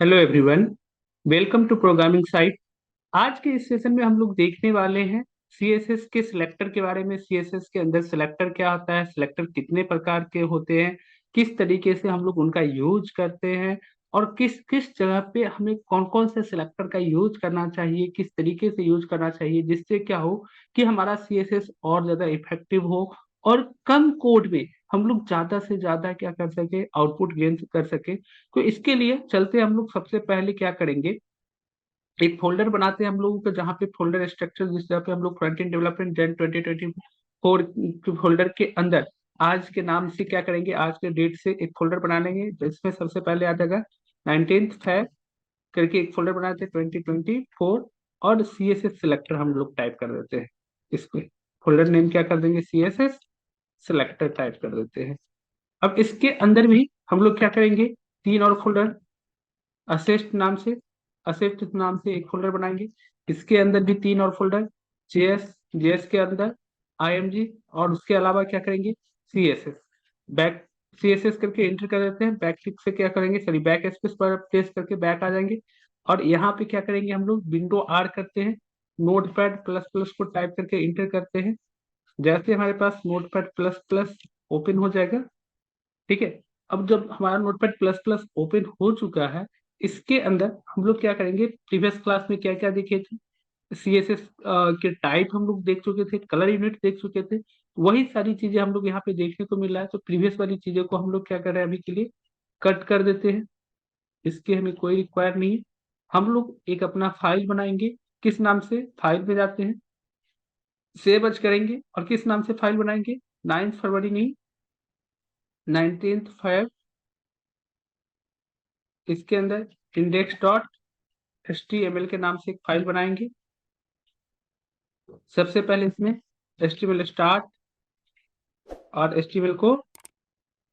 Hello everyone, welcome to programming site. आज के इस सेशन में हम लोग देखने वाले हैं सीएसएस के सिलेक्टर के बारे में। सीएसएस के अंदर सिलेक्टर क्या होता है, सिलेक्टर कितने प्रकार के होते हैं, किस तरीके से हम लोग उनका यूज करते हैं, और किस किस जगह पे हमें कौन कौन से सिलेक्टर का यूज करना चाहिए, किस तरीके से यूज करना चाहिए जिससे क्या हो कि हमारा सीएसएस और ज्यादा इफेक्टिव हो और कम कोड में हम लोग ज्यादा से ज्यादा क्या कर सके, आउटपुट गेन कर सके। तो इसके लिए चलते हम लोग सबसे पहले क्या करेंगे, एक फोल्डर बनाते हैं हम लोगों का, जहाँ पे फोल्डर स्ट्रक्चर जिस जगह पे हम लोग फ्रंट एंड डेवलपमेंट जेन 2024 के फोल्डर के अंदर आज के नाम से क्या करेंगे, आज के डेट से एक फोल्डर बना लेंगे जिसमें सबसे पहले आ जाएगा 19 Feb करके एक फोल्डर बनाते हैं 2024, और सी एस एस सिलेक्टर हम लोग टाइप कर देते हैं। इसमें फोल्डर नेम क्या कर देंगे, C S S selector type कर देते हैं। अब इसके अंदर भी हम लोग क्या करेंगे, तीन और फोल्डर असिस्ट नाम से असिस्ट नाम से एक फोल्डर बनाएंगे। इसके अंदर भी तीन और फोल्डर, जेएस जेएस के अंदर आईएमजी, और उसके अलावा क्या करेंगे, सीएसएस बैक सीएसएस करके एंटर कर देते हैं। बैक क्लिक से क्या करेंगे, सॉरी बैक स्पेस पर प्रेस करके बैक आ जाएंगे, और यहाँ पे क्या करेंगे, हम लोग विंडो आर करते हैं, नोटपैड प्लस प्लस को टाइप करके इंटर करते हैं। जैसे हमारे पास नोटपैड प्लस प्लस ओपन हो जाएगा, ठीक है। अब जब हमारा नोटपैड प्लस प्लस ओपन हो चुका है, इसके अंदर हम लोग क्या करेंगे, प्रीवियस क्लास में क्या क्या देखे थे, सीएसएस के टाइप हम लोग देख चुके थे, कलर यूनिट देख चुके थे, वही सारी चीजें हम लोग यहाँ पे देखने को मिल रहा है। तो प्रीवियस वाली चीजों को हम लोग क्या कर रहे हैं, अभी के लिए कट कर देते हैं, इसके हमें कोई रिक्वायर नहीं है। हम लोग एक अपना फाइल बनाएंगे, किस नाम से, फाइल में जाते हैं, सेव एज करेंगे, और किस नाम से फाइल बनाएंगे, 9 फरवरी नहीं, 19 Feb, इसके अंदर इंडेक्स डॉट HTML के नाम से एक फाइल बनाएंगे। सबसे पहले इसमें HTML स्टार्ट और HTML को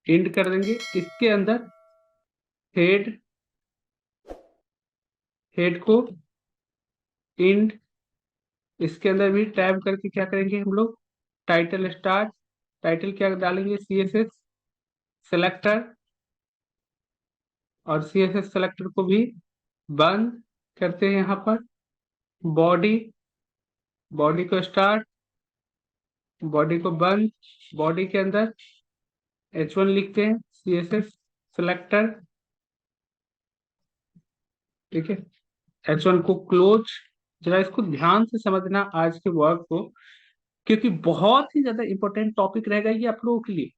एंड कर देंगे। इसके अंदर हेड हेड को एंड, इसके अंदर भी टैब करके क्या करेंगे हम लोग, टाइटल स्टार्ट, टाइटल क्या डालेंगे, CSS सेलेक्टर, और CSS सेलेक्टर को भी बंद करते हैं यहाँ पर। बॉडी बॉडी को स्टार्ट, बॉडी को बंद, बॉडी के अंदर H1 लिखते हैं, CSS सेलेक्टर, ठीक है। H1 को क्लोज। जरा इसको ध्यान से समझना आज के वर्क को, क्योंकि बहुत ही ज्यादा इंपॉर्टेंट टॉपिक रहेगा ये आप लोगों के लिए।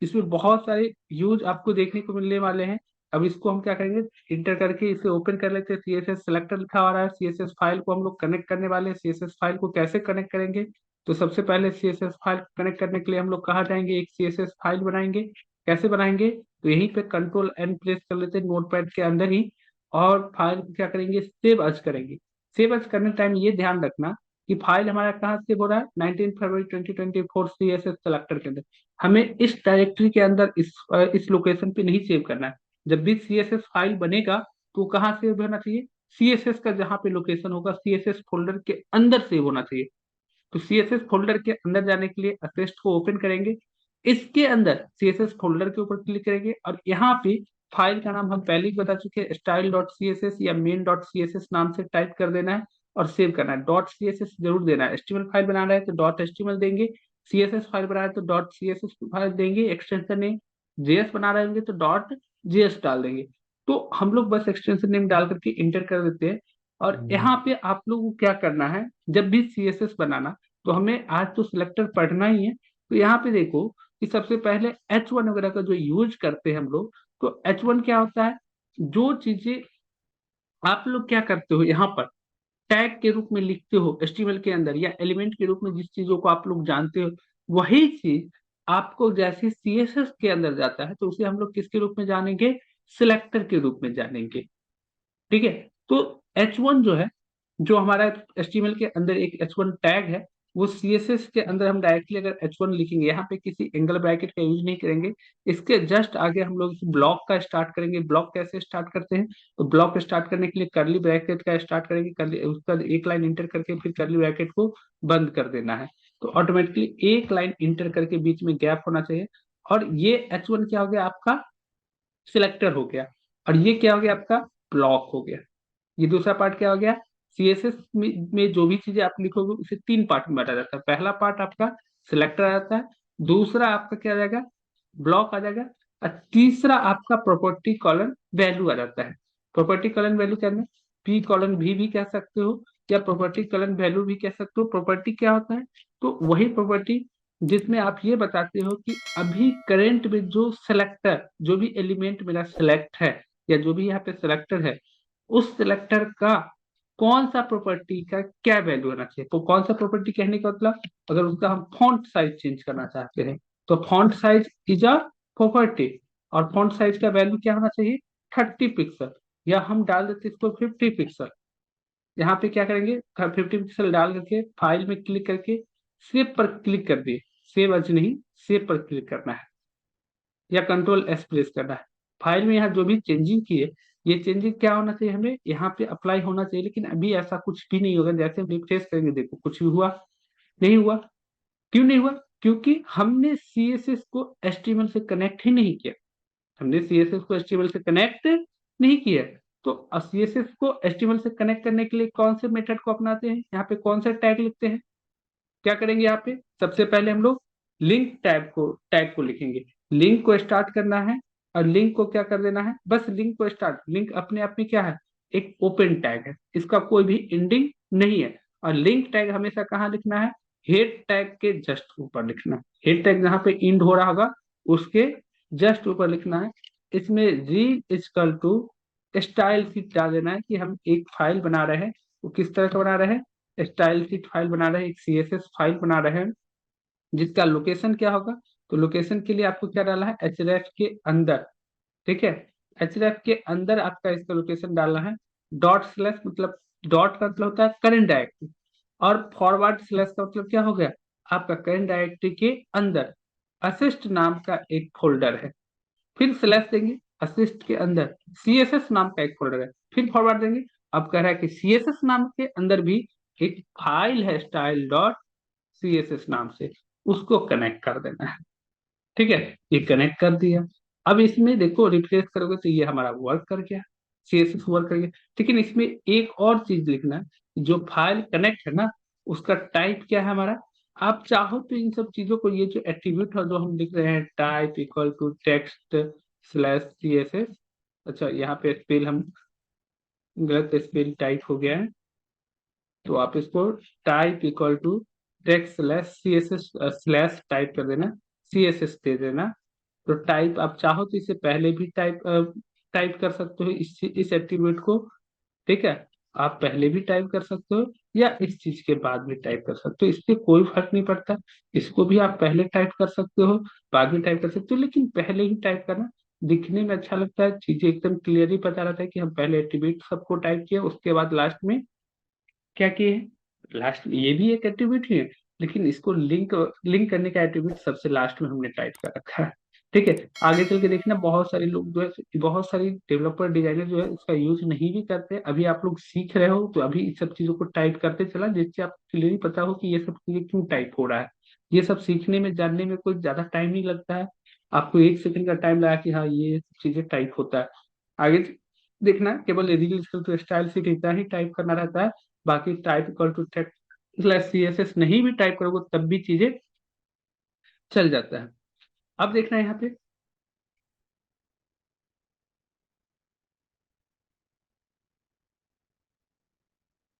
इसमें बहुत सारे यूज आपको देखने को मिलने वाले हैं। अब इसको हम क्या करेंगे, इंटर करके इसे ओपन कर लेते हैं। CSS सेलेक्टर लिखा आ रहा है, CSS फाइल को हम लोग कनेक्ट करने वाले हैं। CSS फाइल को कैसे कनेक्ट करेंगे, तो सबसे पहले CSS फाइल कनेक्ट करने के लिए हम लोग कहाँ जाएंगे, एक CSS फाइल बनाएंगे। कैसे बनाएंगे, तो यहीं पे Ctrl+N प्रेस कर लेते हैं नोटपैड के अंदर ही, और फाइल को क्या करेंगे, सेव एज करेंगे। सेव एज करने टाइम ये ध्यान रखना कि फाइल हमारा कहाँ सेव हो रहा है, 19 फरवरी 2024 CSS सेलेक्टर के अंदर। हमें इस डायरेक्टरी के अंदर इस लोकेशन पे नहीं सेव करना है। जब भी CSS फाइल बनेगा तो कहाँ सेव होना चाहिए, CSS का जहाँ पे लोकेशन होगा CSS फोल्डर के अंदर सेव होना चाहिए। तो CSS फोल्डर के अंदर जाने के लिए असिस्ट को ओपन करेंगे। इसके अंदर CSS फोल्डर के ऊपर क्लिक करेंगे, और यहाँ पे फाइल का नाम हम पहले ही बता चुके हैं, style.css या main.css नाम से टाइप कर देना है और सेव करना है। .css जरूर देना है। HTML फाइल बनाना है तो .html देंगे, CSS फाइल बनाना है तो .css फाइल देंगे, एक्सटेंशन नेम JS बना रहे होंगे तो .js डाल देंगे। तो हम लोग बस एक्सटेंशन नेम डाल करके इंटर कर देते हैं। और यहाँ पे आप लोग को क्या करना है, जब भी CSS बनाना, तो हमें आज तो सिलेक्टर पढ़ना ही है। तो यहाँ पे देखो कि सबसे पहले H1 वगैरह का जो यूज करते हैं हम लोग, तो H1 क्या होता है, जो चीजें आप लोग क्या करते हो यहाँ पर टैग के रूप में लिखते हो HTML के अंदर, या एलिमेंट के रूप में जिस चीजों को आप लोग जानते हो, वही चीज आपको जैसे CSS के अंदर जाता है तो उसे हम लोग किसके रूप में जानेंगे, सिलेक्टर के रूप में जानेंगे, ठीक है। तो H1 जो है, जो हमारा HTML के अंदर एक H1 टैग है, वो CSS के अंदर हम डायरेक्टली अगर H1 लिखेंगे, यहाँ पे किसी एंगल ब्रैकेट का यूज नहीं करेंगे। इसके जस्ट आगे हम लोग ब्लॉक का स्टार्ट करेंगे। ब्लॉक कैसे स्टार्ट करते हैं, तो ब्लॉक स्टार्ट करने के लिए कर्ली ब्रैकेट का स्टार्ट करेंगे, कर्ली उसका एक लाइन इंटर करके फिर कर्ली ब्रैकेट को बंद कर देना है। तो ऑटोमेटिकली एक लाइन इंटर करके बीच में गैप होना चाहिए, और ये H1 क्या हो गया आपका, सिलेक्टर हो गया। और ये क्या हो गया आपका ब्लॉक हो गया। ये दूसरा पार्ट क्या हो गया, सीएसएस में जो भी चीजें आप लिखोगे उसे तीन पार्ट में बांटा जाता है। पहला पार्ट आपका सिलेक्टर आ जाता है, दूसरा आपका क्या आ जाएगा, ब्लॉक आ जाएगा, और तीसरा आपका प्रॉपर्टी कॉलन वैल्यू आ जाता है। प्रॉपर्टी कॉलन वैल्यू क्या है, पी कॉलन भी कह सकते हो, या प्रॉपर्टी कॉलन वैल्यू भी कह सकते हो। प्रॉपर्टी क्या होता है, तो वही प्रॉपर्टी जिसमें आप ये बताते हो कि अभी करंट में जो सिलेक्टर, जो भी एलिमेंट मेरा सिलेक्ट है, या जो भी यहाँ पे सिलेक्टर है, उस सिलेक्टर का कौन सा प्रॉपर्टी का क्या वैल्यू होना चाहिए। तो कौन सा प्रॉपर्टी कहने का मतलब, अगर उसका हम फॉन्ट साइज चेंज करना चाहते हैं तो font size is a property, और फॉन्ट साइज का वैल्यू क्या होना चाहिए, 30 पिक्सल, या हम डाल देते इसको 50 पिक्सल। यहाँ पे क्या करेंगे, 50 पिक्सल डाल करके फाइल में क्लिक करके सेव पर क्लिक कर दिए, सेव एज नहीं, सेव पर क्लिक करना है, या कंट्रोल एस प्रेस करना है। फाइल में यहाँ जो भी चेंजिंग किए, ये चेंजिंग क्या होना चाहिए, हमें यहाँ पे अप्लाई होना चाहिए। लेकिन अभी ऐसा कुछ भी नहीं होगा। जैसे हम रिफ्रेश करेंगे, देखो कुछ भी हुआ नहीं हुआ। क्यों नहीं हुआ, क्योंकि हमने सीएसएस को एचटीएमएल से कनेक्ट ही नहीं किया। हमने सीएसएस को एचटीएमएल से कनेक्ट नहीं किया। तो सीएसएस को एचटीएमएल से कनेक्ट करने के लिए कौन से मेथड को अपनाते हैं, यहाँ पे कौन सा टैग लिखते हैं, क्या करेंगे, यहाँ पे सबसे पहले हम लोग लिंक टैग को लिखेंगे। लिंक को स्टार्ट करना है, और लिंक को क्या कर देना है, बस लिंक को स्टार्ट, लिंक अपने आप में क्या है, एक ओपन टैग है, इसका कोई भी एंडिंग नहीं है। और लिंक टैग हमेशा कहाँ लिखना है, हेड टैग के जस्ट ऊपर लिखना है। हेड टैग जहाँ पे इंड हो रहा होगा उसके जस्ट ऊपर लिखना है। इसमें read equal to style sheet डाल देना है, कि हम एक फाइल बना रहे हैं, वो किस तरह का बना रहे हैं, स्टाइल शीट फाइल बना रहे हैं, एक सीएसएस फाइल बना रहे हैं, जिसका लोकेशन क्या होगा, तो लोकेशन के लिए आपको क्या डालना है, एचरेफ के अंदर। ठीक है, एचरेफ के अंदर आपका इसका लोकेशन डालना है। डॉट स्लैश मतलब, डॉट का मतलब होता है करंट डायरेक्टरी, और फॉरवर्ड स्लैश का मतलब क्या हो गया, आपका करंट डायरेक्टरी के अंदर असिस्ट नाम का एक फोल्डर है। फिर स्लैश देंगे, असिस्ट के अंदर सीएसएस नाम का एक फोल्डर है, फिर फॉरवर्ड देंगे। अब कह रहा है कि सीएसएस नाम के अंदर भी एक फाइल है स्टाइल डॉट सीएसएस नाम से, उसको कनेक्ट कर देना है। ठीक है, ये कनेक्ट कर दिया। अब इसमें देखो रिफ्रेश करोगे तो ये हमारा वर्क कर गया, सीएसएस वर्क कर गया। लेकिन इसमें एक और चीज लिखना है, जो फाइल कनेक्ट है ना, उसका टाइप क्या है हमारा। आप चाहो तो इन सब चीजों को, ये जो एट्रीब्यूट है जो हम लिख रहे हैं, type equal to text slash CSS, अच्छा यहाँ पे स्पेल हम गलत स्पेल टाइप हो गया है, तो आप इसको type equal to text slash CSS slash type कर देना, सीएसएस दे देना। तो टाइप आप चाहो तो इसे पहले भी टाइप कर सकते हो, इस एट्रीब्यूट को। ठीक है, आप पहले भी टाइप कर सकते हो, या इस चीज के बाद भी टाइप कर सकते हो, इससे कोई फर्क नहीं पड़ता। इसको भी आप पहले टाइप कर सकते हो, बाद में टाइप कर सकते हो, लेकिन पहले ही टाइप करना दिखने में अच्छा लगता है, चीजें एकदम क्लियरली पता रहता है कि हम पहले एट्रीब्यूट सबको टाइप किया, उसके बाद लास्ट में क्या किए हैं, लास्ट में ये भी एक एट्रीब्यूट ही है, लेकिन इसको लिंक लिंक करने का एट्रीब्यूट सबसे लास्ट में हमने टाइप कर रखा है। ठीक है, आगे चल के देखना बहुत सारे लोग जो है, बहुत सारी डेवलपर डिजाइनर जो है इसका यूज नहीं भी करते। अभी आप लोग सीख रहे हो तो अभी इस सब चीजों को टाइप करते चला, जिससे आपको क्लियरली पता हो कि ये सब चीजें क्यों टाइप हो रहा है। ये सब सीखने में जानने में कोई ज्यादा टाइम नहीं लगता है, आपको 1 सेकंड का टाइम लगा कि हाँ ये चीजें टाइप होता है। आगे देखना, केवल रील तो स्टाइल से इतना ही टाइप करना रहता है, बाकी type equal to text slash CSS नहीं भी टाइप करोगे तब भी चीजें चल जाता है। अब देखना है यहाँ पे,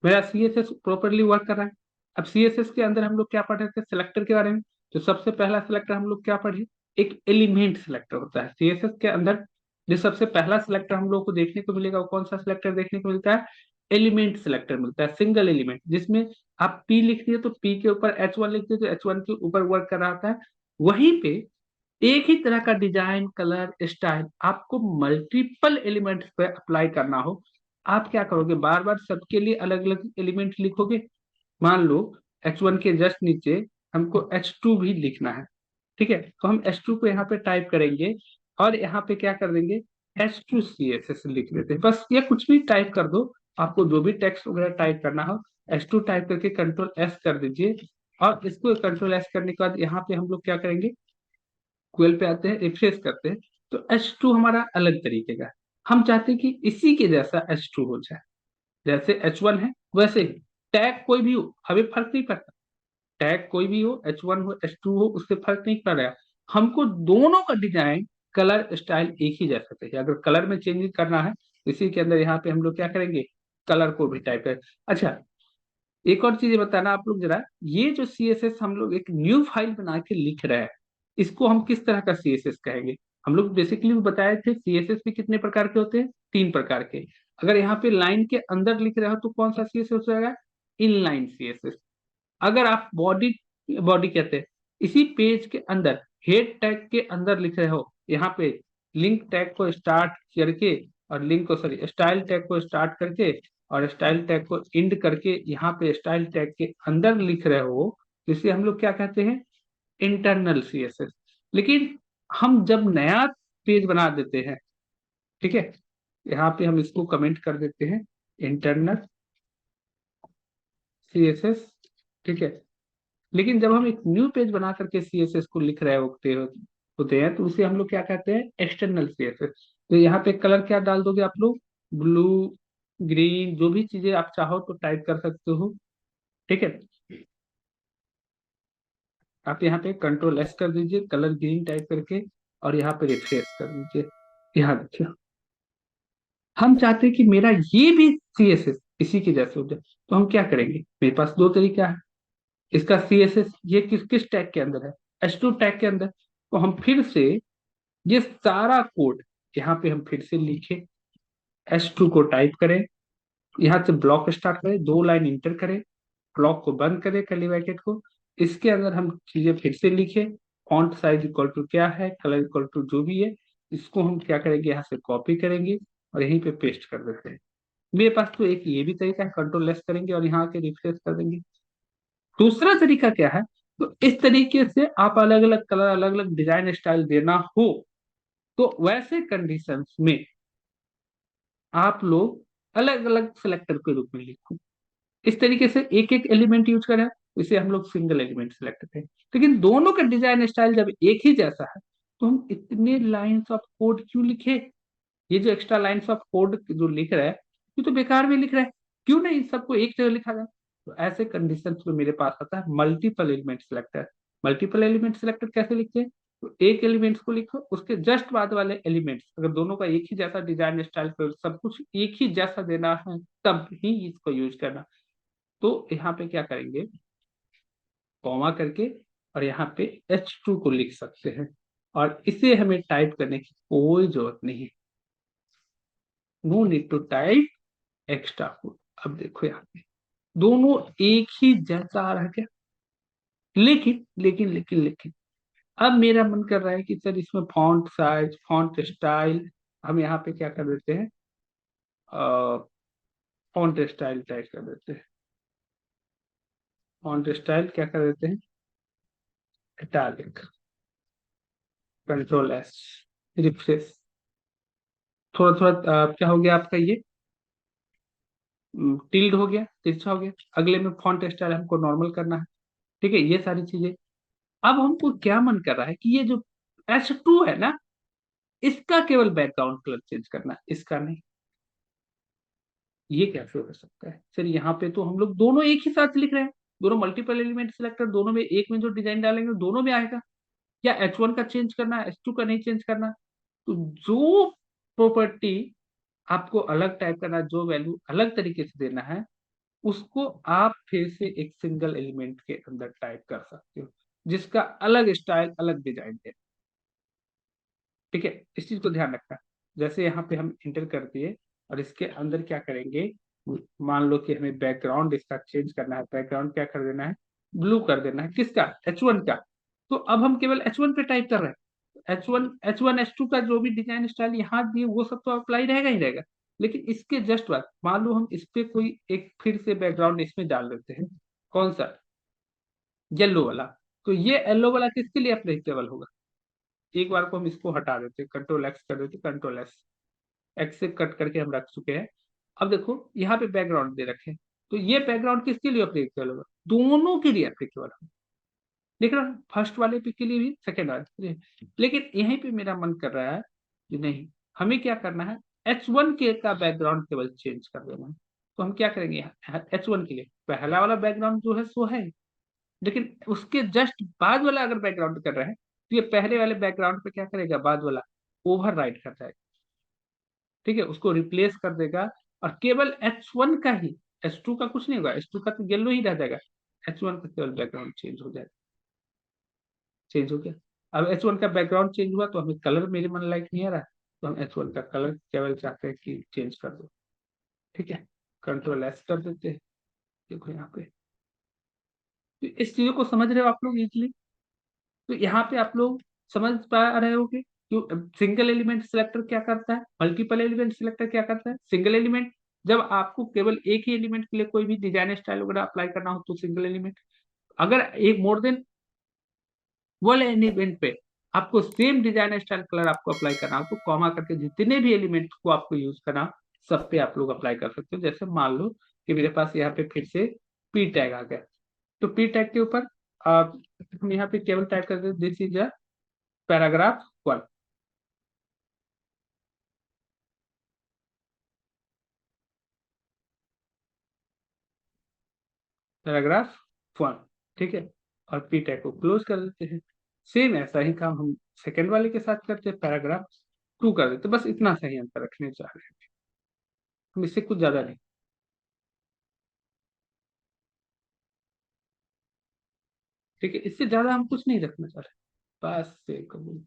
मेरा सीएसएस प्रॉपरली वर्क कर रहा है। अब सीएसएस के अंदर हम लोग क्या पढ़ रहे थे, सिलेक्टर के बारे में। तो सबसे पहला सिलेक्टर हम लोग क्या पढ़े, एक एलिमेंट सिलेक्टर होता है सीएसएस के अंदर। जो सबसे पहला सिलेक्टर हम लोग को देखने को मिलेगा वो कौन सा सिलेक्टर देखने को मिलता है, एलिमेंट सिलेक्टर मिलता है, सिंगल एलिमेंट, जिसमें आप पी लिख दिए तो पी के ऊपर H1 लिख दिए तो H1 के ऊपर वर्क कर रहा था। वहीं पे एक ही तरह का डिजाइन, कलर, स्टाइल आपको मल्टीपल एलिमेंट्स पे अप्लाई करना हो, आप क्या करोगे, बार बार सबके लिए अलग अलग एलिमेंट लिखोगे। मान लो H1 के जस्ट नीचे हमको H2 भी लिखना है। ठीक है, तो हम H2 को यहाँ पे टाइप करेंगे, और यहाँ पे क्या कर देंगे, H2 CSS लिख देते हैं बस, या कुछ भी टाइप कर दो, आपको जो भी टेक्स्ट वगैरह टाइप करना हो H2 टाइप करके कंट्रोल एस कर दीजिए। और इसको कंट्रोल एस करने के बाद यहाँ पे हम लोग क्या करेंगे, क्वेल पे आते हैं, रिफ्रेश करते हैं, तो H2 हमारा अलग तरीके का है। हम चाहते हैं कि इसी के जैसा H2 हो जाए, जैसे H1 है वैसे ही। टैग कोई भी हो, हमें फर्क नहीं पड़ता, टैग कोई भी हो, H1 हो H2 हो, उससे फर्क नहीं पड़ रहा। हमको दोनों का डिजाइन, कलर स्टाइल एक ही जैसा चाहिए। अगर कलर में चेंज करना है, इसी के अंदर यहाँ पे हम लोग क्या करेंगे, कलर को भी टाइप करें। अच्छा, एक और चीज बताना आप लोग जरा, ये जो CSS हम लोग एक न्यू फाइल बना के लिख रहे हैं, इसको हम किस तरह का CSS कहेंगे? हम लोग बेसिकली बताए थे CSS भी कितने प्रकार के होते हैं, 3 प्रकार के। अगर यहाँ पे लाइन के अंदर लिख रहे हो तो कौन सा CSS हो जाएगा, इनलाइन CSS। अगर आप बॉडी, बॉडी कहते हैं, इसी पेज के अंदर हेड टैग के अंदर लिख रहे हो, यहाँ पे लिंक टैग को स्टार्ट करके, और लिंक को सॉरी स्टाइल टैग को स्टार्ट करके और स्टाइल टैग को एंड करके यहाँ पे स्टाइल टैग के अंदर लिख रहे हो, जिसे हम लोग क्या कहते हैं, इंटरनल CSS। लेकिन हम जब नया पेज बना देते हैं, ठीक है, यहाँ पे हम इसको कमेंट कर देते हैं, इंटरनल CSS, ठीक है। लेकिन जब हम एक न्यू पेज बना करके CSS को लिख रहे होते हैं, तो उसे हम लोग क्या कहते हैं, एक्सटर्नल CSS। तो यहाँ पे कलर क्या डाल दोगे आप लोग, ब्लू, ग्रीन, जो भी चीजें आप चाहो तो टाइप कर सकते हो, ठीक है। आप यहाँ पे Ctrl+S कर दीजिए, कलर ग्रीन टाइप करके, और यहाँ पे रिफ्रेश कर दीजिए। यहाँ देखिए, हम चाहते हैं कि मेरा ये भी CSS इसी के जैसे हो जाए, तो हम क्या करेंगे, मेरे पास दो तरीका है। इसका CSS ये किस किस टैग के अंदर है, H2 टैग के अंदर। तो हम फिर से ये सारा कोड यहाँ पे हम फिर से लिखे, H2 को टाइप करें, यहाँ से ब्लॉक स्टार्ट करें, 2 लाइन इंटर करें, ब्लॉक को बंद करें, कर्ली ब्रैकेट को, इसके अंदर हम चीजें फिर से लिखे, फॉन्ट साइज इक्वल टू क्या है, कलर इक्वल टू जो भी है, इसको हम क्या करेंगे, यहाँ से कॉपी करेंगे और यहीं पे पेस्ट कर देते हैं। मेरे पास तो एक ये भी तरीका है, Ctrl+S करेंगे और यहाँ के रिफ्रेश कर देंगे। दूसरा तरीका क्या है, तो इस तरीके से आप अलग अलग कलर, अलग अलग डिजाइन स्टाइल देना हो, तो वैसे कंडीशंस में आप लोग अलग अलग सेलेक्टर के रूप में लिखो। इस तरीके से एक एक एलिमेंट यूज करें, इसे हम लोग सिंगल एलिमेंट सेलेक्ट करें। लेकिन दोनों का डिजाइन स्टाइल जब एक ही जैसा है, तो हम इतने लाइंस ऑफ कोड क्यों लिखे? ये जो एक्स्ट्रा लाइंस ऑफ कोड जो लिख रहा है, ये तो बेकार में लिख रहा है, क्यों नहीं सबको एक जगह लिखा जाए? तो ऐसे कंडीशन में मेरे पास आता है multiple element selector. Multiple element selector कैसे लिखते हैं, तो एक एलिमेंट्स को लिखो, उसके जस्ट बाद वाले एलिमेंट्स अगर दोनों का एक ही जैसा डिजाइन स्टाइल, सब कुछ एक ही जैसा देना है, तब ही इसको यूज करना। तो यहाँ पे क्या करेंगे, कॉमा करके, और यहाँ पे H2 को लिख सकते हैं, और इसे हमें टाइप करने की कोई जरूरत नहीं है, no need to type extra code. अब देखो यहाँ पे दोनों एक ही जैसा आ रहा है क्या, लेकिन अब मेरा मन कर रहा है कि सर इसमें फॉन्ट साइज, फॉन्ट स्टाइल, हम यहाँ पे क्या कर देते हैं, फॉन्ट स्टाइल टाइप कर देते हैं। फॉन्ट स्टाइल क्या कर देते हैं, इटालिक, Ctrl+S, रिफ्रेश। थोड़ा थोड़ा क्या हो गया आपका ये, टिल्ड हो गया, तिरछा हो गया। अगले में फॉन्ट स्टाइल हमको नॉर्मल करना है, ठीक है, ये सारी चीजें। अब हमको क्या मन कर रहा है कि ये जो H2 है ना, इसका केवल बैकग्राउंड कलर चेंज करना है, इसका नहीं। ये कैसे हो सकता है सर, यहाँ पे तो हम लोग दोनों एक ही साथ लिख रहे हैं, दोनों मल्टीपल एलिमेंट सिलेक्टर, दोनों में एक में जो डिजाइन डालेंगे दोनों में आएगा। या H1 का चेंज करना है, H2 का नहीं चेंज करना? तो जो प्रॉपर्टी आपको अलग टाइप करना है, जो वैल्यू अलग तरीके से देना है, उसको आप फिर से एक सिंगल एलिमेंट के अंदर टाइप कर सकते हो, जिसका अलग स्टाइल, अलग डिजाइन है, ठीक है। इस चीज को ध्यान रखना। जैसे यहाँ पे हम इंटर कर दिए, और इसके अंदर क्या करेंगे, मान लो कि हमें बैकग्राउंड इसका चेंज करना है, बैकग्राउंड क्या कर देना है, ब्लू कर देना है, किसका, H1 का। तो अब हम केवल H1 पे टाइप कर रहे हैं, H1 H2 का जो भी डिजाइन स्टाइल यहाँ दिए वो सब तो अप्लाई रहेगा ही रहेगा। लेकिन इसके जस्ट बाद मान लो हम इस पे कोई एक फिर से बैकग्राउंड इसमें डाल देते हैं, कौन सा, येलो वाला। तो ये येलो वाला किसके लिए अप्लीकेबल होगा, एक बार को हम इसको हटा देते, Ctrl+X कर देते, Ctrl+S, एक्स से कट करके हम रख चुके हैं। अब देखो यहाँ पे बैकग्राउंड दे रखे हैं, तो ये बैकग्राउंड किसके लिए अप्लीकेबल होगा, दोनों के लिए अप्लीकेबल होगा। देख रहा, फर्स्ट वाले पे के लिए भी, सेकेंड वाले के लिए। लेकिन यहीं पे मेरा मन कर रहा है कि नहीं, हमें क्या करना है, H1 के का बैकग्राउंड केवल चेंज कर देना है। तो हम क्या करेंगे, H1 के लिए पहला वाला बैकग्राउंड जो है सो है, लेकिन उसके जस्ट बाद वाला अगर बैकग्राउंड कर रहे हैं तो ये पहले वाले बैकग्राउंड पे क्या करेगा, बाद वाला ओवर राइट कर जाएगा। ठीक है, उसको रिप्लेस कर देगा, और केवल H1 का ही, H2 का कुछ नहीं होगा, H2 का तो येलो ही रह जाएगा, H1 का केवल बैकग्राउंड चेंज हो जाएगा। चेंज हो गया। अब H1 का बैकग्राउंड चेंज हुआ तो हमें कलर मेरे मन लाइक नहीं आ रहा, तो हम H1 का कलर केवल चाहते हैं कि चेंज कर दो। ठीक है, कंट्रोल S कर देते हैं। देखो यहाँ पे, तो इस चीजों को समझ रहे हो आप लोग इजिली। तो यहाँ पे आप लोग समझ पा रहे हो कि सिंगल एलिमेंट सिलेक्टर क्या करता है, मल्टीपल एलिमेंट सिलेक्टर क्या करता है। सिंगल एलिमेंट, जब आपको केवल एक ही एलिमेंट के लिए कोई भी डिजाइन स्टाइल वगैरह अप्लाई करना हो तो सिंगल एलिमेंट। अगर एक मोर देन वन एलिमेंट पे आपको सेम डिजाइन स्टाइल कलर आपको अप्लाई करना हो तो कॉमा करके जितने भी एलिमेंट को आपको यूज करना हो, सब पे आप लोग अप्लाई कर सकते हो। जैसे मान लो कि मेरे पास यहाँ पे फिर से पी टैग आ गया, तो पी टैग के ऊपर आप, हम यहाँ पे केवल टाइप करते this is a paragraph 1। Paragraph 1, ठीक है, और पी टैग को क्लोज कर देते हैं। सेम ऐसा ही काम हम सेकंड वाले के साथ करते हैं, पैराग्राफ 2 कर देते हैं। बस इतना सा ही अंतर रखने चाह रहे हैं हम, इससे कुछ ज्यादा नहीं। ठीक है, इससे ज्यादा हम कुछ नहीं रखना चाह रहे, बस से कबूल।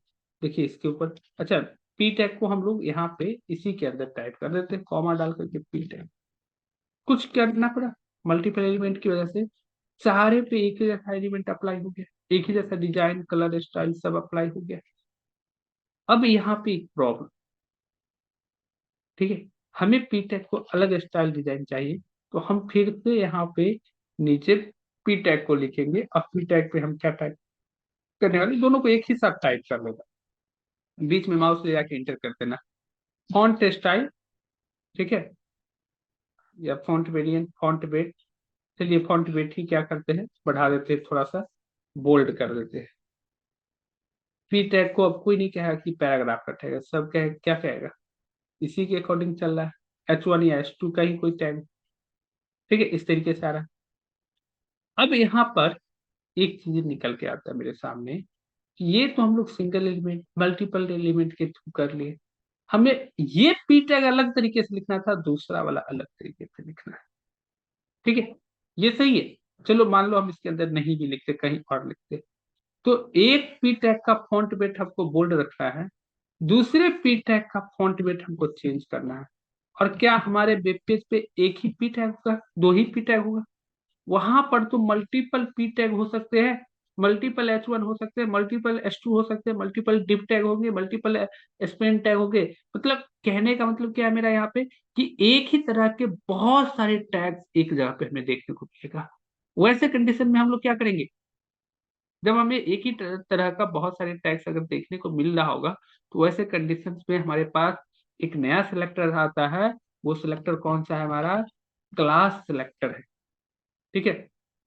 देखिए इसके ऊपर, अच्छा, पी टैग को हम लोग यहाँ पे इसी के अंदर टाइप कर देते हैं, कॉमा डाल करके पी टैग। कुछ करना पड़ा, मल्टीपल एलिमेंट की वजह से सारे पे एक ही जैसा एलिमेंट अप्लाई हो गया, एक ही जैसा डिजाइन कलर स्टाइल सब अप्लाई हो गया। अब यहाँ पे एक प्रॉब्लम, ठीक है, हमें पी टैग को अलग स्टाइल डिजाइन चाहिए, तो हम फिर से यहाँ पे नीचे पी टैग को लिखेंगे। अब पी टैग पे हम क्या टाइप करने वाले, दोनों को एक ही साथ टाइप कर लेगा, बीच में माउस ले जाके इंटर कर देना। फॉन्ट स्टाइल, ठीक है, या फॉन्ट वेरिएंट, फॉन्ट वेट। चलिए फॉन्ट वेट ही क्या करते हैं, बढ़ा देते हैं, थोड़ा सा बोल्ड कर देते हैं। पी टैग को अब कोई नहीं कहेगा कि पैराग्राफ कटेगा, सब कहे क्या कहेगा, इसी के अकॉर्डिंग चल रहा है, H1 या H2 का ही कोई टैग। ठीक है, इस तरीके से आ रहा है। अब यहाँ पर एक चीज निकल के आता है मेरे सामने कि ये तो हम लोग सिंगल एलिमेंट मल्टीपल एलिमेंट के थ्रू कर लिए, हमें ये पी टैग अलग तरीके से लिखना था, दूसरा वाला अलग तरीके से लिखना है। ठीक है, ये सही है। चलो मान लो हम इसके अंदर नहीं भी लिखते, कहीं और लिखते, तो एक पी टैग का फॉन्ट वेट हमको बोल्ड रखना है, दूसरे पी टैग का फॉन्ट वेट हमको चेंज करना है। और क्या हमारे वेब पेज पे एक ही पी टैग होगा, दो ही पी टैग होगा? वहां पर तो मल्टीपल पी टैग हो सकते हैं, मल्टीपल H1 हो सकते हैं, मल्टीपल H2 हो सकते हैं, मल्टीपल डिप टैग होंगे, मल्टीपल स्पेन टैग होंगे। मतलब कहने का मतलब क्या है मेरा यहाँ पे, कि एक ही तरह के बहुत सारे टैग्स एक जगह पे हमें देखने को मिलेगा। वैसे कंडीशन में हम लोग क्या करेंगे, जब हमें एक ही तरह का बहुत सारे टैग्स अगर देखने को मिल रहा होगा, तो वैसे कंडीशंस में हमारे पास एक नया सिलेक्टर आता है। वो सिलेक्टर कौन सा है हमारा, क्लास सिलेक्टर है। ठीक है,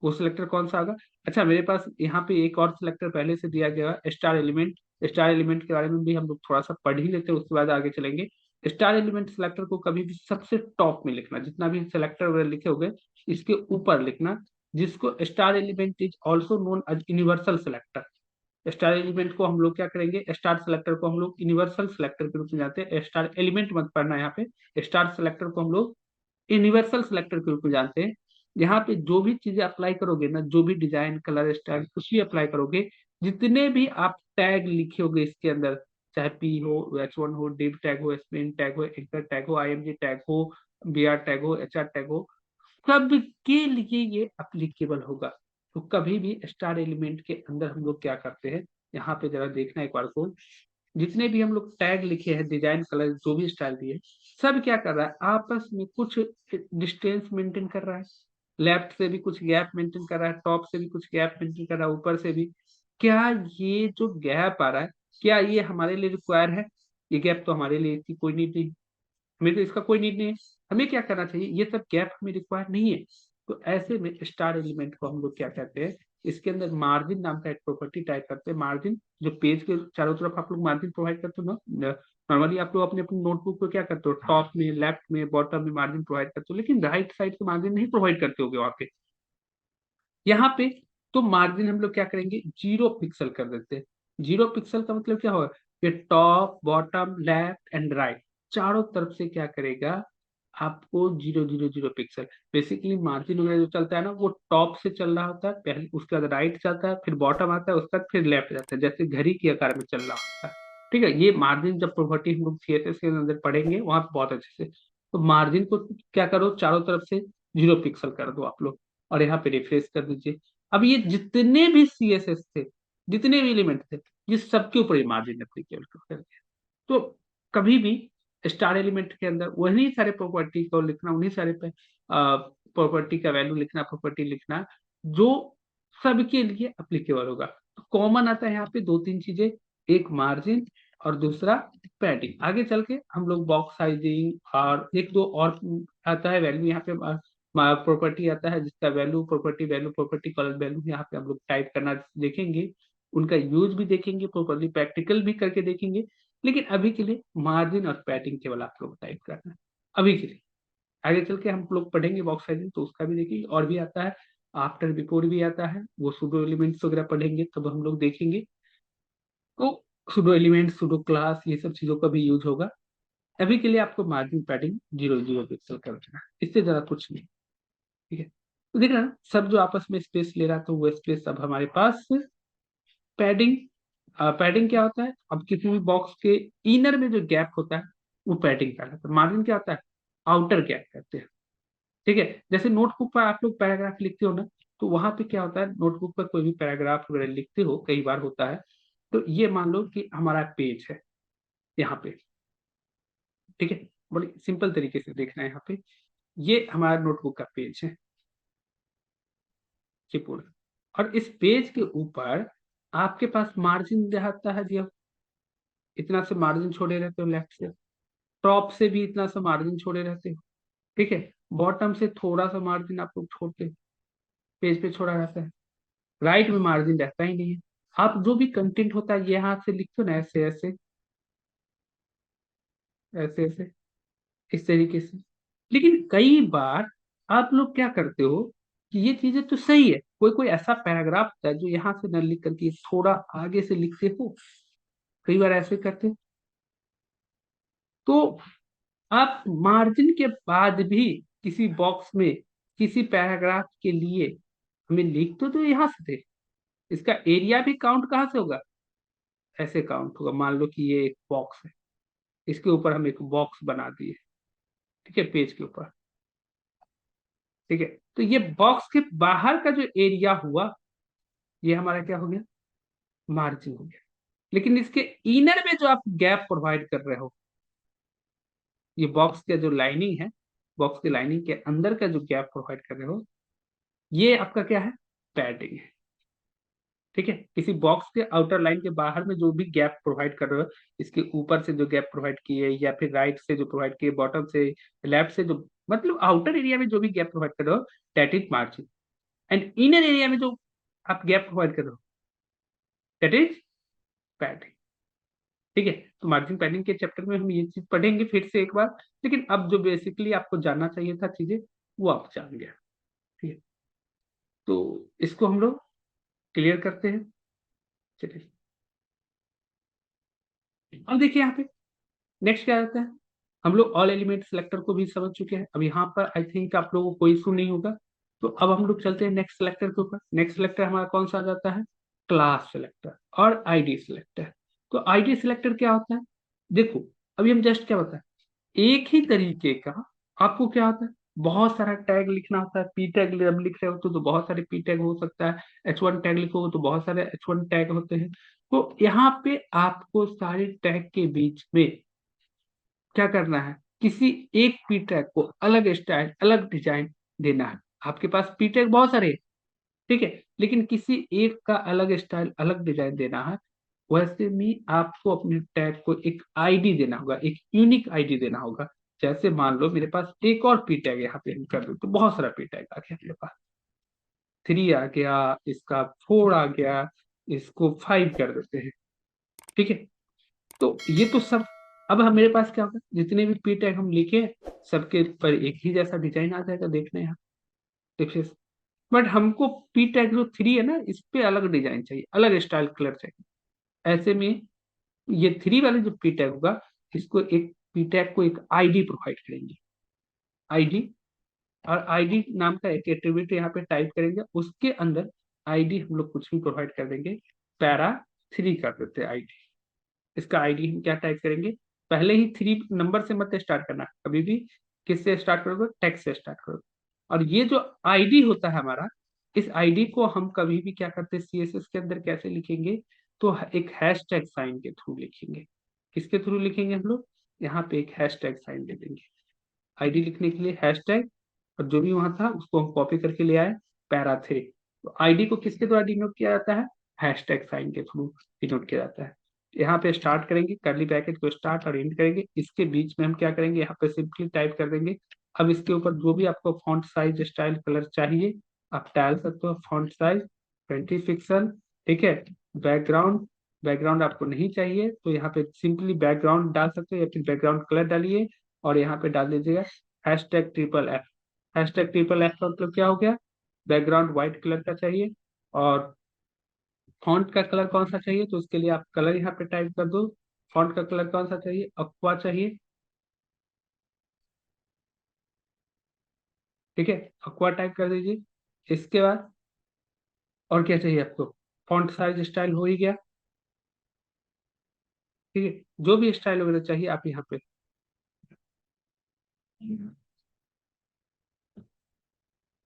वो सिलेक्टर कौन सा होगा, अच्छा मेरे पास यहाँ पे एक और सिलेक्टर पहले से दिया गया है, स्टार एलिमेंट। स्टार एलिमेंट के बारे में भी हम लोग थोड़ा सा पढ़ ही लेते हैं, उसके बाद आगे चलेंगे। स्टार एलिमेंट सिलेक्टर को कभी भी सबसे टॉप में लिखना, जितना भी सिलेक्टर वगैरह लिखे होंगे इसके ऊपर लिखना, जिसको star element is also known as universal selector. Star element को हम लोग क्या करेंगे, स्टार सेलेक्टर को हम लोग यूनिवर्सल सिलेक्टर के रूप में जानते हैं, स्टार एलिमेंट मत पढ़ना यहाँ पे, स्टार सेलेक्टर को हम लोग यूनिवर्सल सिलेक्टर के रूप में जानते हैं। यहाँ पे जो भी चीजें अप्लाई करोगे ना, जो भी डिजाइन कलर स्टाइल कुछ भी अप्लाई करोगे, जितने भी आप टैग लिखे होगे इसके अंदर, चाहे पी हो, H1 हो, डिव टैग हो, स्पिन टैग हो, एंकर टैग हो, IMG टैग हो, BR टैग हो, HR टैग हो, सब के लिए ये अप्लीकेबल होगा। तो कभी भी स्टार एलिमेंट के अंदर हम लोग क्या करते हैं, यहाँ पे जरा देखना एक बार को, जितने भी हम लोग टैग लिखे हैं, डिजाइन कलर जो भी स्टाइल दिए, सब क्या कर रहा है, आपस में कुछ डिस्टेंस मेंटेन कर रहा है। लेफ्ट से भी कुछ गैप मेंटेन कर रहा है, टॉप से भी कुछ गैप मेंटेन कर रहा है, ऊपर से भी। क्या ये जो गैप आ रहा है, क्या ये हमारे लिए रिक्वायर है? ये गैप तो हमारे लिए इसकी कोई नीड नहीं, हमें तो इसका कोई नीड नहीं है। हमें क्या करना चाहिए, ये सब गैप हमें रिक्वायर नहीं है। तो ऐसे में स्टार एलिमेंट को हम लोग क्या कहते हैं, इसके अंदर मार्जिन नाम का एक प्रॉपर्टी टाइप करते हैं। मार्जिन, जो पेज के चारों तरफ आप लोग मार्जिन प्रोवाइड करते हो ना, नॉर्मली आप लोग अपने अपनी नोटबुक पे क्या करते हो, टॉप में, लेफ्ट में, बॉटम में मार्जिन प्रोवाइड करते हो, लेकिन राइट साइड से मार्जिन नहीं प्रोवाइड करते होगे वहां पे। यहाँ पे तो मार्जिन हम लोग क्या करेंगे, 0 पिक्सल कर देते हैं। 0 पिक्सल का मतलब क्या होगा, कि top, bottom, left and right, चारों तरफ से क्या करेगा, आपको 0 0 0 पिक्सल। बेसिकली मार्जिन वगैरह जो चलता है ना, वो टॉप से चल रहा होता है पहले, उसके बाद राइट चलता है, फिर बॉटम आता है, उसके बाद फिर लेफ्ट जाता है, जैसे घड़ी के आकार में चल रहा होता है। ठीक है, ये मार्जिन जब प्रॉपर्टी हम लोग सीएसएस के अंदर पढ़ेंगे वहां पे बहुत अच्छे से। तो मार्जिन को क्या करो, चारों तरफ से 0 पिक्सल कर दो आप लोग, और यहाँ पे रिफ्रेश कर दीजिए। अब ये जितने भी सीएसएस थे, जितने भी एलिमेंट थे, ये सबके ऊपर ये मार्जिन एप्लीकेबल कर दिया। तो कभी भी स्टार एलिमेंट के अंदर वही सारे प्रॉपर्टी को लिखना, उन्हीं सारे प्रॉपर्टी का वैल्यू लिखना, प्रॉपर्टी लिखना, जो सबके लिए अप्लीकेबल होगा। तो कॉमन आता है यहाँ पे दो तीन चीजें, एक मार्जिन और दूसरा पैडिंग। आगे चल के हम लोग बॉक्स साइजिंग और एक दो और आता है वैल्यू यहाँ पे, प्रॉपर्टी आता है जिसका वैल्यू, प्रॉपर्टी कॉलम वैल्यू यहाँ पे हम लोग टाइप करना देखेंगे, उनका यूज भी देखेंगे, प्रॉपर्ली प्रैक्टिकल भी करके देखेंगे। लेकिन अभी के लिए मार्जिन और पैडिंग केवल आप लोग टाइप करना है अभी के लिए। आगे चल के हम लोग पढ़ेंगे बॉक्स साइजिंग, तो उसका भी देखेंगे, और भी आता है, आफ्टर बिफोर भी आता है, वो सूडो एलिमेंट्स वगैरह पढ़ेंगे तब हम लोग देखेंगे। तो सूडो एलिमेंट, सूडो क्लास, ये सब चीजों का भी यूज होगा। अभी के लिए आपको मार्जिन पैडिंग 0 0 पिक्सल कर देना, इससे ज्यादा कुछ नहीं। ठीक है, तो देख रहे हैं ना, सब जो आपस में स्पेस ले रहा था वो स्पेस अब हमारे पास पैडिंग। पैडिंग क्या होता है, अब किसी भी बॉक्स के इनर में जो गैप होता है वो पैडिंग कहलाता है। मार्जिन क्या होता है, आउटर गैप कहते हैं। ठीक है, जैसे नोटबुक पर आप लोग पैराग्राफ लिखते हो ना, तो वहां पे क्या होता है, नोटबुक पर कोई भी पैराग्राफ वगैरह लिखते हो, कई बार होता है, तो ये मान लो कि हमारा पेज है यहाँ पे। ठीक है, बड़ी सिंपल तरीके से देखना है यहाँ पे, ये हमारा नोटबुक का पेज है, ये पूरा। और इस पेज के ऊपर आपके पास मार्जिन रहता है जी, इतना से मार्जिन छोड़े रहते हो लेफ्ट से, टॉप से भी इतना सा मार्जिन छोड़े रहते हो। ठीक है, बॉटम से थोड़ा सा मार्जिन आप लोग छोड़ते हो, पेज पे छोड़ा रहता है, राइट में मार्जिन रहता ही नहीं है। आप जो भी कंटेंट होता है ये हाथ से लिखते हो ना, ऐसे ऐसे ऐसे ऐसे, इस तरीके से। लेकिन कई बार आप लोग क्या करते हो, कि ये चीजें तो सही है, कोई कोई ऐसा पैराग्राफ होता है जो यहाँ से न लिख करके थोड़ा आगे से लिखते हो, कई बार ऐसे करते हो। तो आप मार्जिन के बाद भी किसी बॉक्स में किसी पैराग्राफ के लिए हमें लिख तो यहाँ से थे, इसका एरिया भी काउंट कहाँ से होगा, ऐसे काउंट होगा। मान लो कि ये एक बॉक्स है, इसके ऊपर हम एक बॉक्स बना दिए, ठीक है, पेज के ऊपर। ठीक है, तो ये बॉक्स के बाहर का जो एरिया हुआ, ये हमारा क्या हो गया, मार्जिन हो गया। लेकिन इसके इनर में जो आप गैप प्रोवाइड कर रहे हो, ये बॉक्स का जो लाइनिंग है, बॉक्स की लाइनिंग के अंदर का जो गैप प्रोवाइड कर रहे हो, ये आपका क्या है, पैडिंग है। ठीक है, किसी बॉक्स के आउटर लाइन के बाहर में जो भी गैप प्रोवाइड कर रहे हो, इसके ऊपर से जो गैप प्रोवाइड किए, या फिर राइट से जो प्रोवाइड किए, बॉटम से, लेफ्ट से जो, मतलब आउटर एरिया में जो भी गैप प्रोवाइड कर रहे हो, that is margin. And inner area में जो आप गैप प्रोवाइड कर रहे हो, दैट इज पैडिंग। ठीक है, तो मार्जिन पैडिंग के चैप्टर में हम ये चीज पढ़ेंगे फिर से एक बार। लेकिन अब जो बेसिकली आपको जानना चाहिए था चीजें, वो आप जान गया। ठीक है, तो इसको हम लोग क्लियर करते हैं। चलिए, अब देखिए यहाँ पे नेक्स्ट क्या आता है, हम लोग ऑल एलिमेंट सेलेक्टर को भी समझ चुके हैं। अब यहाँ पर आई थिंक आप लोगों को कोई इशू नहीं होगा। तो अब हम लोग चलते हैं नेक्स्ट सेलेक्टर के ऊपर। नेक्स्ट सेलेक्टर हमारा कौन सा आ जाता है, क्लास सेलेक्टर और आईडी सेलेक्टर। तो आईडी सेलेक्टर क्या होता है, देखो अभी हम जस्ट क्या बताएं, एक ही तरीके का आपको क्या होता है, बहुत सारा टैग लिखना होता है। पी टैग जब लिख रहे हो तो बहुत सारे पी टैग हो सकता है, H1 टैग लिखोगे तो बहुत सारे H1 टैग होते हैं। तो यहाँ पे आपको सारे टैग के बीच में क्या करना है, किसी एक पी टैग को अलग स्टाइल, अलग डिजाइन देना है। आपके पास पी टैग बहुत सारे हैं, ठीक है, लेकिन किसी एक का अलग स्टाइल, अलग डिजाइन देना है। वैसे में आपको अपने टैग को एक आईडी देना होगा, एक यूनिक आईडी देना होगा। जैसे मान लो मेरे पास एक और पी टैग यहाँ पे हम कर दो, तो बहुत सारा पी टैग आ गया मेरे पास, 3 आ गया, इसका 4 आ गया, इसको 5 कर देते हैं। ठीक है, तो ये तो सब अब हम मेरे पास क्या होगा, जितने भी पी टैग हम लिखे सबके पर एक ही जैसा डिजाइन आ जाएगा, देखना यहाँ देखिए। बट हमको पी टैग जो 3 है ना, इस पे अलग डिजाइन चाहिए, अलग स्टाइल कलर चाहिए। ऐसे में ये 3 वाले जो पी टैग होगा, इसको एक पी टैग को एक आईडी प्रोवाइड करेंगे, आईडी। और आईडी नाम का एक एट्रीब्यूट यहाँ पे टाइप करेंगे, उसके अंदर आईडी हम लोग कुछ भी प्रोवाइड कर देंगे, पैरा 3 कर देते हैं आईडी। इसका आईडी हम क्या टाइप करेंगे, पहले ही 3 नंबर से मत स्टार्ट करना कभी भी, किससे स्टार्ट करोगे, टेक्स्ट से स्टार्ट करोगे। और ये जो आईडी होता है हमारा, इस आईडी को हम कभी भी क्या करते हैं, सीएसएस के अंदर कैसे लिखेंगे, तो एक हैशटैग साइन के थ्रू लिखेंगे। किसके थ्रू लिखेंगे हम लोग, यहाँ पे एक हैशटैग साइन दे देंगे आईडी लिखने के लिए, हैशटैग। और जो भी वहां था उसको हम कॉपी करके ले आए, पैरा 3। तो आईडी को किसके द्वारा डिनोट किया जाता है, हैशटैग साइन के थ्रू डिनोट किया जाता है। यहाँ पे स्टार्ट करेंगे, करली ब्रैकेट को स्टार्ट और एंड करेंगे, इसके बीच में हम क्या करेंगे, यहाँ पे सिंपली टाइप कर देंगे। अब इसके ऊपर जो भी आपको फॉन्ट साइज स्टाइल कलर चाहिए आप डाल सकते हो, फॉन्ट साइज 20 पिक्सल, ठीक है। बैकग्राउंड, बैकग्राउंड आपको नहीं चाहिए तो यहाँ पे सिंपली बैकग्राउंड डाल सकते हो, या फिर बैकग्राउंड कलर डालिए और यहाँ पे डाल दीजिएगा #FFF। #FFF का मतलब क्या हो गया, बैकग्राउंड व्हाइट कलर का चाहिए। और फॉन्ट का कलर कौन सा चाहिए, तो उसके लिए आप कलर यहाँ पे टाइप कर दो। फॉन्ट का कलर कौन सा चाहिए, अक्वा चाहिए, ठीक है, अक्वा टाइप कर दीजिए। इसके बाद और क्या चाहिए आपको, फॉन्ट साइज स्टाइल हो ही गया, ठीक है। जो भी स्टाइल वगैरह चाहिए आप यहाँ पे,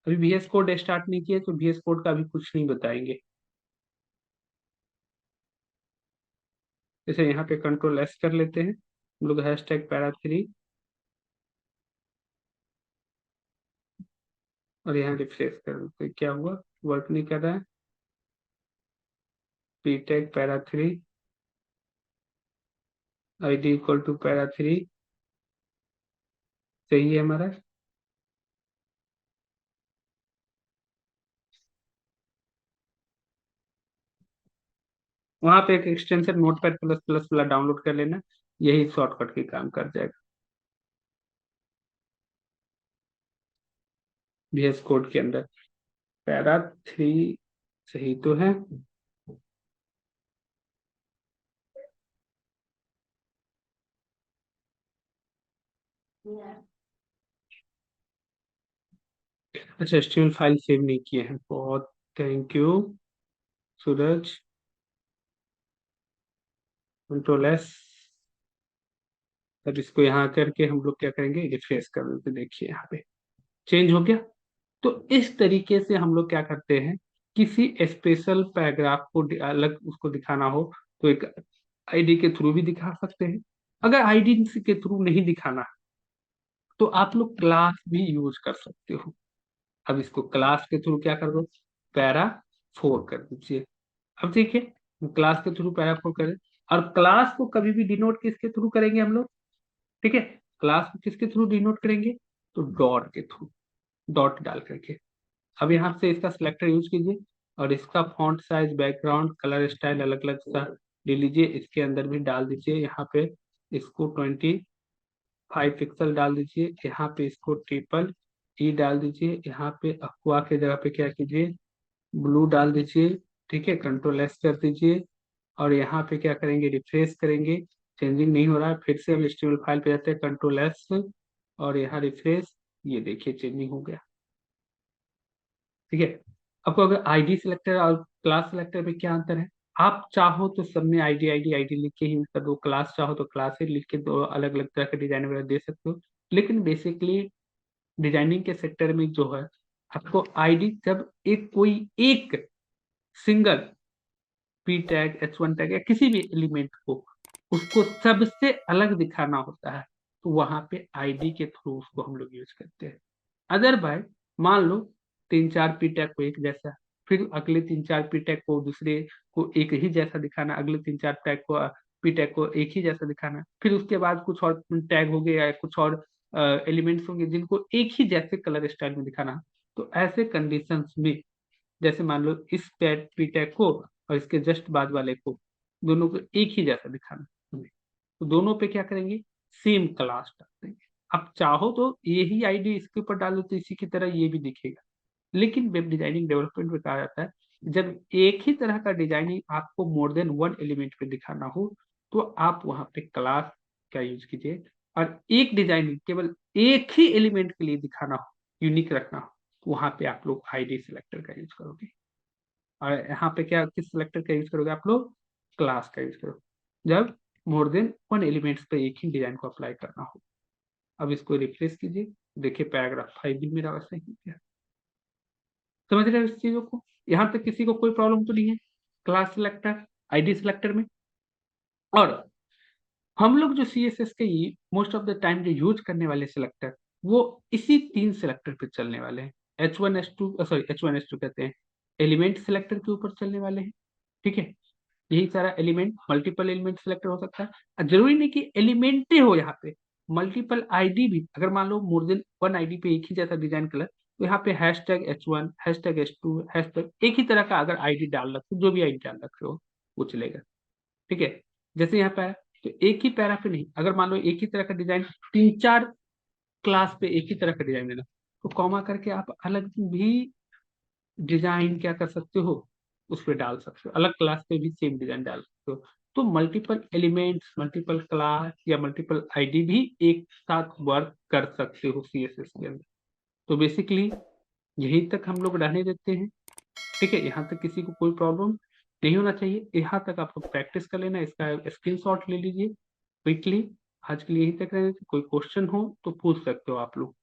अभी VS कोड स्टार्ट नहीं किया तो VS कोड का भी कुछ नहीं बताएंगे। जैसे यहाँ पे Ctrl+S कर लेते हैं हम लोग, #पैरा3, और यहाँ रिफ्रेश कर देते हैं। क्या हुआ, वर्क नहीं कर रहा है, P tag para 3, ID =para 3, सही है हमारा। वहां पे एक एक्सटेंशन नोटपैड++ वाला डाउनलोड कर लेना, यही शॉर्टकट के काम कर जाएगा VS कोड के अंदर। पैरा 3 सही तो है। अच्छा, स्टील फाइल सेव नहीं किए हैं, बहुत थैंक यू सूरज। Ctrl+S। अब इसको यहाँ करके हम लोग क्या करेंगे, रिफ्रेश कर देते, देखिए यहाँ पे चेंज हो गया। तो इस तरीके से हम लोग क्या करते हैं, किसी स्पेशल पैराग्राफ को अलग उसको दिखाना हो तो एक आईडी के थ्रू भी दिखा सकते हैं। अगर आईडी के थ्रू नहीं दिखाना तो आप लोग क्लास भी यूज कर सकते हो। अब इसको क्लास के थ्रू क्या कर दो, पैरा 4 कर दीजिए। अब देखिए क्लास के थ्रू पैरा 4 करें, और क्लास को कभी भी डिनोट किसके थ्रू करेंगे हम लोग, ठीक है, क्लास को किसके थ्रू डिनोट करेंगे, तो डॉट के थ्रू, डॉट डाल करके। अब यहाँ से इसका सिलेक्टर यूज कीजिए, और इसका font size, background, colour style अलग अलग सा ले लीजिए, इसके अंदर भी डाल दीजिए। यहाँ पे इसको 25 पिक्सल डाल दीजिए, यहाँ पे इसको ट्रिपल E डाल दीजिए, यहाँ पे अक्वा के जगह पे क्या कीजिए, ब्लू डाल दीजिए, ठीक है, Ctrl+S कर दीजिए। और यहाँ पे क्या करेंगे, रिफ्रेश करेंगे, चेंजिंग नहीं हो रहा है, फिर से हम HTML फाइल पे जाते हैं, Ctrl+S और यहाँ रिफ्रेश, ये देखिए चेंजिंग हो गया, ठीक है। आपको अगर आईडी सिलेक्टर और क्लास सिलेक्टर में क्या अंतर है, आप चाहो तो सब में आईडी आईडी आईडी लिख के ही कर दो, क्लास चाहो तो क्लास ही लिख के दो, अलग अलग तरह के डिजाइन वगैरह दे सकते हो। लेकिन बेसिकली डिजाइनिंग के सेक्टर में जो है, आपको आईडी जब एक कोई एक single P tag, H1 tag या किसी भी एलिमेंट को उसको सबसे अलग दिखाना होता है, तो वहां पे आईडी के थ्रू उसको हम लोग यूज करते हैं। अदरवाइज मान लो 3-4 पी टैग को एक जैसा, फिर अगले 3-4 पी टैग को दूसरे को एक ही जैसा दिखाना, अगले 3-4 पी टैग को एक ही जैसा दिखाना, फिर उसके बाद कुछ और टैग हो गए या कुछ और एलिमेंट्स होंगे जिनको एक ही जैसे कलर स्टाइल में दिखाना। तो ऐसे कंडीशंस में, जैसे मान लो इस पी टैग को और इसके जस्ट बाद वाले को, दोनों को एक ही जैसा दिखाना हमें, तो दोनों पे क्या करेंगे, सेम क्लास डाल देंगे। आप चाहो तो यही आईडी इसके ऊपर डाल दो तो इसी की तरह ये भी दिखेगा। लेकिन वेब डिजाइनिंग डेवलपमेंट में कहा जाता है जब एक ही तरह का डिजाइनिंग आपको मोर देन वन एलिमेंट पे दिखाना हो तो आप वहां पे क्लास का यूज कीजिए, और एक डिजाइनिंग केवल एक ही एलिमेंट के लिए दिखाना हो, यूनिक रखना हो, तो वहां पे आप लोग आईडी सिलेक्टर का यूज करोगे। और यहाँ पे क्या किस सिलेक्टर का यूज करोगे आप लोग, क्लास का यूज करोगे जब मोर देन वन एलिमेंट्स पे एक ही डिजाइन को अप्लाई करना हो। अब इसको रिप्लेस कीजिए, देखिए पैराग्राफ 5 भी मेरा वैसा ही है। समझ रहे हो इस चीजों को, यहाँ तक किसी को कोई प्रॉब्लम तो नहीं है क्लास सिलेक्टर आईडी सिलेक्टर में। और हम लोग जो सी एस एस के मोस्ट ऑफ द टाइम जो यूज करने वाले सिलेक्टर वो इसी 3 सिलेक्टर पे चलने वाले हैं। H1 H2 कहते हैं, एलिमेंट सिलेक्टर के ऊपर चलने वाले हैं। ठीक है, यही सारा एलिमेंट मल्टीपल एलिमेंट सिलेक्टर हो सकता है, और जरूरी नहीं कि एलिमेंट ही हो, यहाँ पे मल्टीपल आईडी भी, अगर मान लो मोर देन वन आईडी पे एक ही जैसा डिजाइन कलर, तो यहाँ पे #H1 #H2 हैशटैग एक ही तरह का अगर आईडी डाल रखे हो, जो भी आईडी डाल रखे हो वो चलेगा। ठीक है, जैसे यहाँ पे है, तो एक ही पैरा पे नहीं, अगर मान लो एक ही तरह का डिजाइन 3-4 क्लास पे एक ही तरह का डिजाइन देना, तो कॉमा करके आप अलग भी डिजाइन क्या कर सकते हो, उस पर डाल सकते हो, अलग क्लास पे भी सेम डिजाइन डाल सकते हो। तो मल्टीपल एलिमेंट्स, मल्टीपल क्लास या मल्टीपल आईडी भी एक साथ वर्क कर सकते हो सीएसएस के अंदर। तो बेसिकली यहीं तक हम लोग रहने देते हैं। ठीक है, यहाँ तक किसी को कोई प्रॉब्लम नहीं होना चाहिए, यहाँ तक आप लोग प्रैक्टिस कर लेना, इसका स्क्रीनशॉट ले लीजिए क्विकली। आज के लिए यहीं तक रहने, कोई क्वेश्चन हो तो पूछ सकते हो आप लोग।